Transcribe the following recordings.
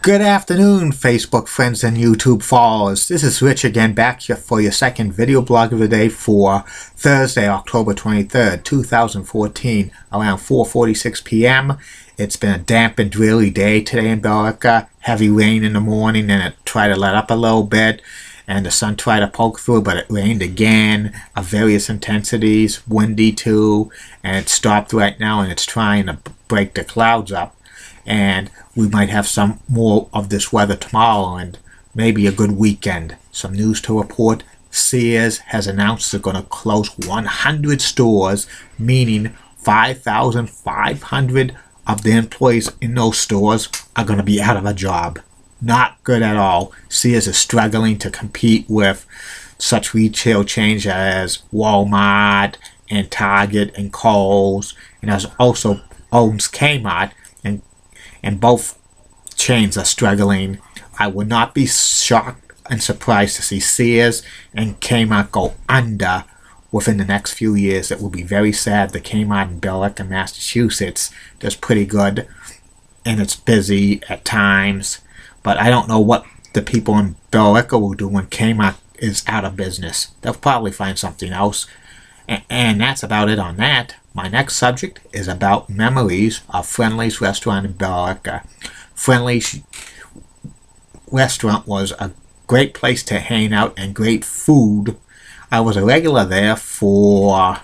Good afternoon, Facebook friends and YouTube followers. This is Rich again, back here for your second video blog of the day for Thursday, October 23rd, 2014, around 4:46 p.m. It's been a damp and dreary day today in Billerica. Heavy rain in the morning, and it tried to let up a little bit, and the sun tried to poke through, but it rained again of various intensities, windy too, and it stopped right now, and it's trying to break the clouds up. And we might have some more of this weather tomorrow and maybe a good weekend. Some news to report. Sears has announced they're going to close 100 stores, meaning 5,500 of the employees in those stores are going to be out of a job. Not good at all. Sears is struggling to compete with such retail chains as Walmart and Target and Kohl's, and as also owns Kmart, and both chains are struggling. I would not be shocked and surprised to see Sears and Kmart go under within the next few years. It will be very sad. The Kmart in Billerica, Massachusetts, does pretty good, and it's busy at times. But I don't know what the people in Billerica will do when Kmart is out of business. They'll probably find something else. And that's about it on that. My next subject is about memories of Friendly's restaurant in Billerica. Friendly's restaurant was a great place to hang out and great food. I was a regular there for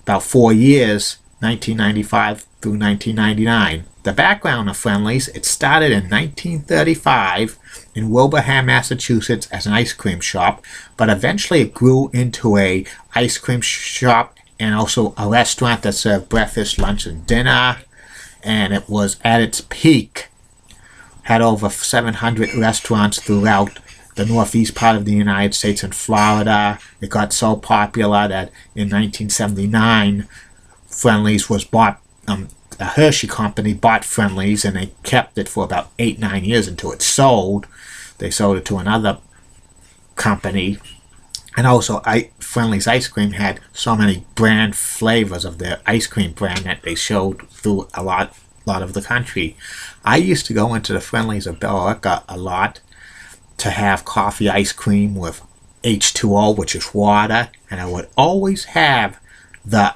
about 4 years, 1995 through 1999. The background of Friendly's, it started in 1935 in Wilbraham, Massachusetts as an ice cream shop, but eventually it grew into a ice cream shop and also a restaurant that served breakfast, lunch, and dinner. And it was at its peak, had over 700 restaurants throughout the northeast part of the United States and Florida. It got so popular that in 1979, Friendly's was bought. A Hershey company bought Friendly's, and they kept it for about 8-9 years until it sold. They sold it to another company. And also, Friendly's ice cream had so many brand flavors of their ice cream brand that they showed through a lot of the country. I used to go into the Friendly's of Billerica a lot to have coffee ice cream with H2O, which is water, and I would always have the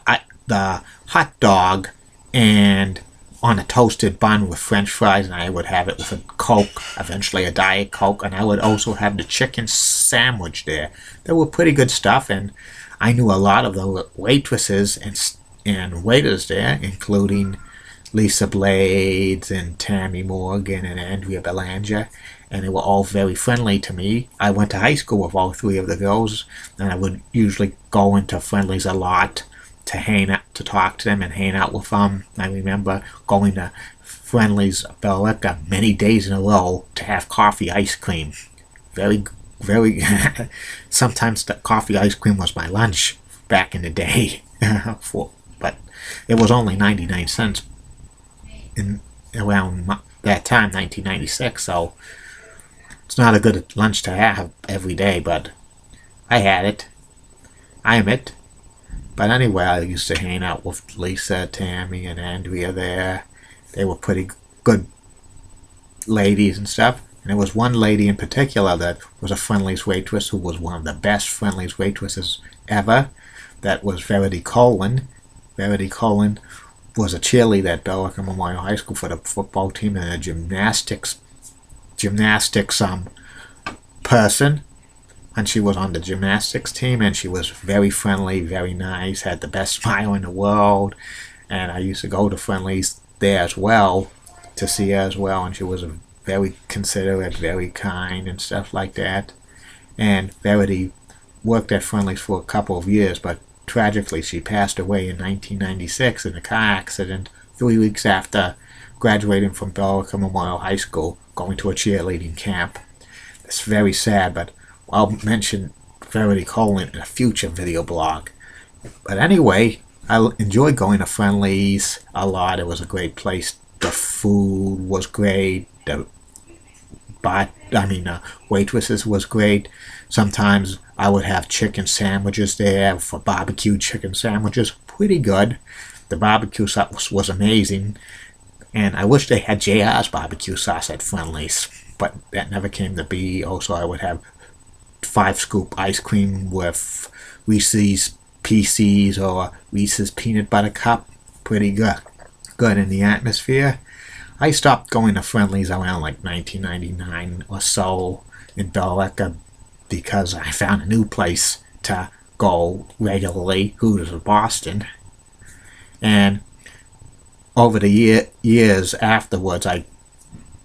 hot dog and on a toasted bun with French fries, and I would have it with a Coke, eventually a Diet Coke, and I would also have the chicken sandwich there. They were pretty good stuff, and I knew a lot of the waitresses and waiters there, including Lisa Blades and Tammy Morgan and Andrea Belanger, and they were all very friendly to me. I went to high school with all three of the girls, and I would usually go into Friendly's a lot to hang out, to talk to them and hang out with them. I remember going to Friendly's Billerica many days in a row to have coffee ice cream. Very sometimes the coffee ice cream was my lunch back in the day. But it was only 99 cents in around that time, 1996, so it's not a good lunch to have every day, but I had it. I admit. But anyway, I used to hang out with Lisa, Tammy, and Andrea there. They were pretty good ladies and stuff. And there was one lady in particular that was a Friendly's waitress who was one of the best Friendly's waitresses ever. That was Verity Colin. Verity Colin was a cheerleader at Billerica Memorial High School for the football team and a gymnastics person. And she was on the gymnastics team, and she was very friendly, very nice, had the best smile in the world. And I used to go to Friendly's there as well to see her as well, and she was very considerate, very kind, and stuff like that. And Verity worked at Friendly's for a couple of years, but tragically she passed away in 1996 in a car accident 3 weeks after graduating from Billerica Memorial High School, going to a cheerleading camp. It's very sad, but I'll mention Verity Colin in a future video blog. But anyway, I enjoyed going to Friendly's a lot. It was a great place. The food was great. The waitresses was great. Sometimes I would have chicken sandwiches there for barbecue chicken sandwiches. Pretty good. The barbecue sauce was amazing. And I wish they had JR's barbecue sauce at Friendly's, but that never came to be. Also, I would have 5-scoop ice cream with Reese's Pieces or Reese's Peanut Butter Cup. Pretty good in the atmosphere. I stopped going to Friendly's around like 1999 or so in Billerica because I found a new place to go regularly, Hooters of Boston. And over the years afterwards, I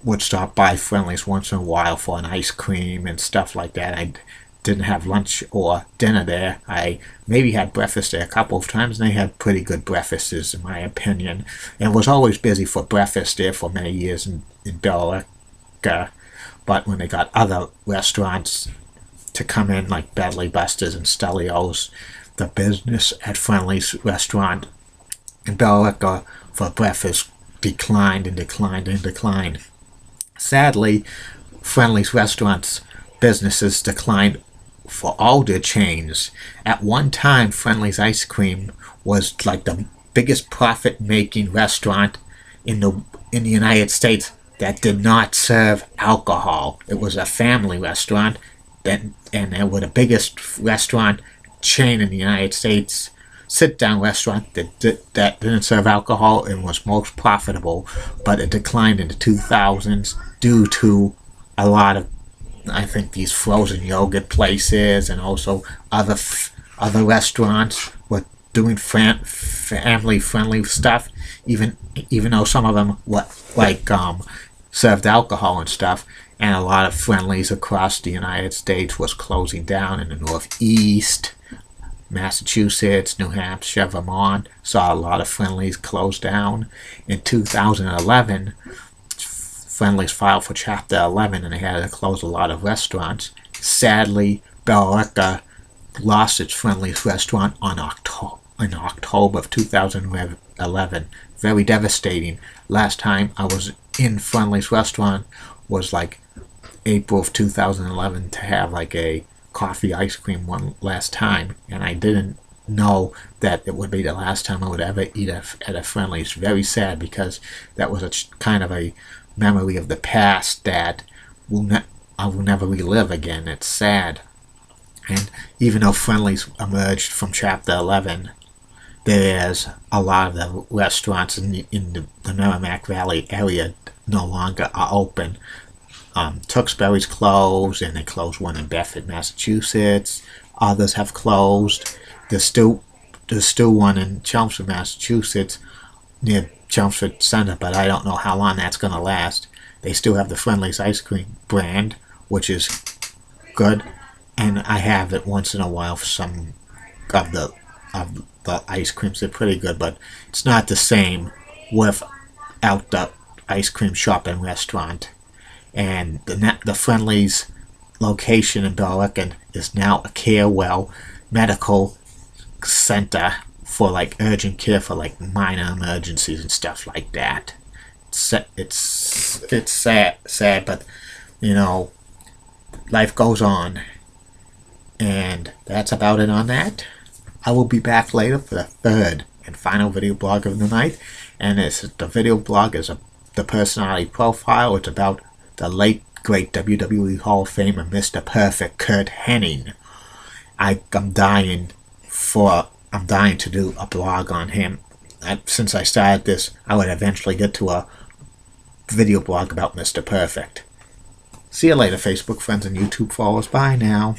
would stop by Friendly's once in a while for an ice cream and stuff like that. I didn't have lunch or dinner there. I maybe had breakfast there a couple of times, and they had pretty good breakfasts, in my opinion. And was always busy for breakfast there for many years in Billerica. But when they got other restaurants to come in, like Bedley Buster's and Stelio's, the business at Friendly's restaurant in Billerica for breakfast declined and declined and declined. Sadly, Friendly's restaurants businesses declined for all their chains. At one time, Friendly's Ice Cream was like the biggest profit-making restaurant in the United States that did not serve alcohol. It was a family restaurant, and they were the biggest restaurant chain in the United States, sit-down restaurant that didn't serve alcohol and was most profitable. But it declined in the 2000s due to a lot of, I think, these frozen yogurt places, and also other restaurants were doing family-friendly stuff, even though some of them were like served alcohol and stuff. And a lot of Friendlies across the United States was closing down in the Northeast. Massachusetts, New Hampshire, Vermont saw a lot of Friendlies close down. In 2011, Friendly's filed for Chapter 11, and they had to close a lot of restaurants. Sadly, Billerica lost its Friendly's restaurant in October of 2011. Very devastating. Last time I was in Friendly's restaurant was like April of 2011 to have like a coffee ice cream one last time, and I didn't know that it would be the last time I would ever eat at a Friendly's. Very sad, because that was a kind of a memory of the past that I will never relive again. It's sad. And even though Friendly's emerged from Chapter 11, there's a lot of the restaurants in the Merrimack Valley area no longer are open. Tewksbury's closed, and they closed one in Bedford, Massachusetts. Others have closed. There's still one in Chelmsford, Massachusetts, near Chelmsford Center, but I don't know how long that's going to last. They still have the Friendly's ice cream brand, which is good, and I have it once in a while for some of the ice creams. They're pretty good, but it's not the same without the ice cream shop and restaurant. And the Friendly's location in Billerica is now a Carewell medical center for like urgent care for like minor emergencies and stuff like that. It's sad, but you know, life goes on. And that's about it on that. I will be back later for the third and final video blog of the night. And the video blog is the personality profile. It's about the late great WWE Hall of Famer Mr. Perfect Kurt Hennig. I'm dying to do a blog on him. Since I started this, I would eventually get to a video blog about Mr. Perfect. See you later, Facebook friends and YouTube followers. Bye now.